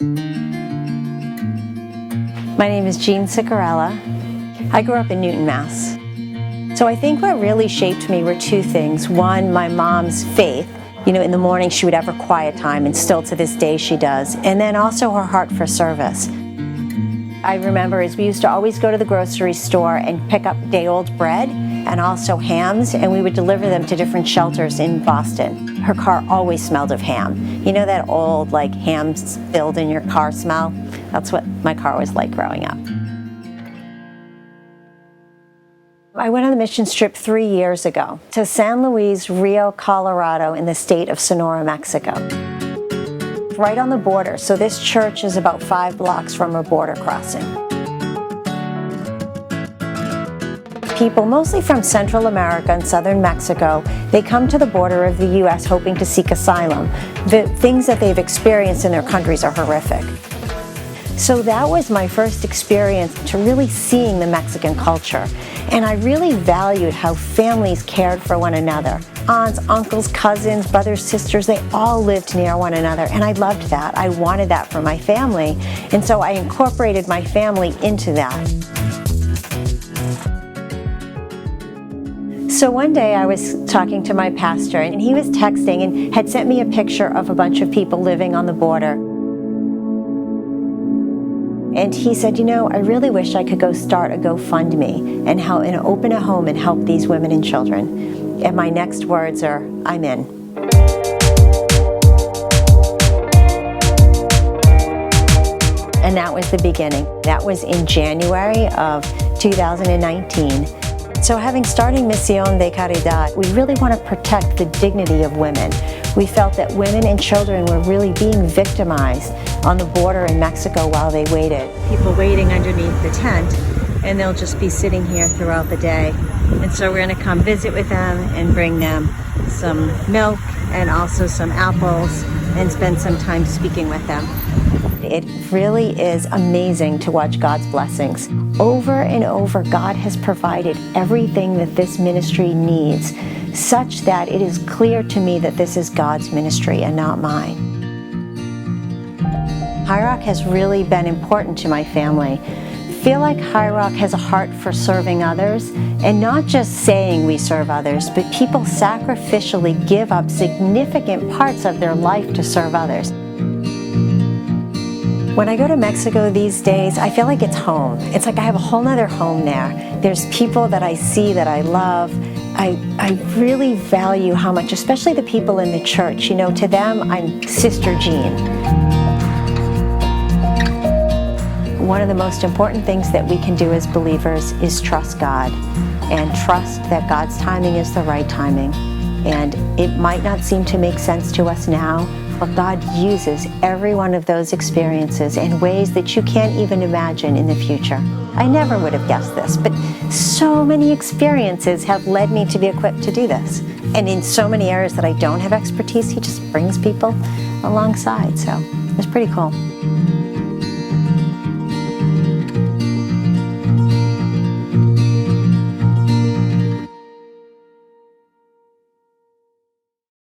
My name is Sicurella. I grew up in Newton, Mass. So I think what really shaped me were two things. One, my mom's faith. You know, in the morning she would have her quiet time, and still to this day she does. And then also her heart for service. I remember as we used to always go to the grocery store and pick up day-old bread and also hams, and we would deliver them to different shelters in Boston. Her car always smelled of ham. You know that old, like, ham spilled in your car smell? That's what my car was like growing up. I went on the mission trip 3 years ago to San Luis Rio, Colorado in the state of Sonora, Mexico. Right on the border, so this church is about 5 blocks from a border crossing. People, mostly from Central America and Southern Mexico, they come to the border of the U.S. hoping to seek asylum. The things that they've experienced in their countries are horrific. So that was my first experience to really seeing the Mexican culture. And I really valued how families cared for one another. Aunts, uncles, cousins, brothers, sisters, they all lived near one another. And I loved that. I wanted that for my family. And so I incorporated my family into that. So one day I was talking to my pastor, and he was texting and had sent me a picture of a bunch of people living on the border. And he said, you know, I really wish I could go start a GoFundMe and open a home and help these women and children. And my next words are, I'm in. And that was the beginning. That was in January of 2019. So having started Mision de Caridad, we really want to protect the dignity of women. We felt that women and children were really being victimized on the border in Mexico while they waited. People waiting underneath the tent, and they'll just be sitting here throughout the day. And so we're going to come visit with them and bring them some milk and also some apples and spend some time speaking with them. It really is amazing to watch God's blessings. Over and over, God has provided everything that this ministry needs, such that it is clear to me that this is God's ministry and not mine. Highrock has really been important to my family. I feel like Highrock has a heart for serving others, and not just saying we serve others, but people sacrificially give up significant parts of their life to serve others. When I go to Mexico these days, I feel like it's home. It's like I have a whole nother home there. There's people that I see that I love. I really value how much, especially the people in the church. You know, to them, I'm Sister Jean. One of the most important things that we can do as believers is trust God and trust that God's timing is the right timing. And it might not seem to make sense to us now, but God uses every one of those experiences in ways that you can't even imagine in the future. I never would have guessed this, but so many experiences have led me to be equipped to do this. And in so many areas that I don't have expertise, He just brings people alongside. So it's pretty cool.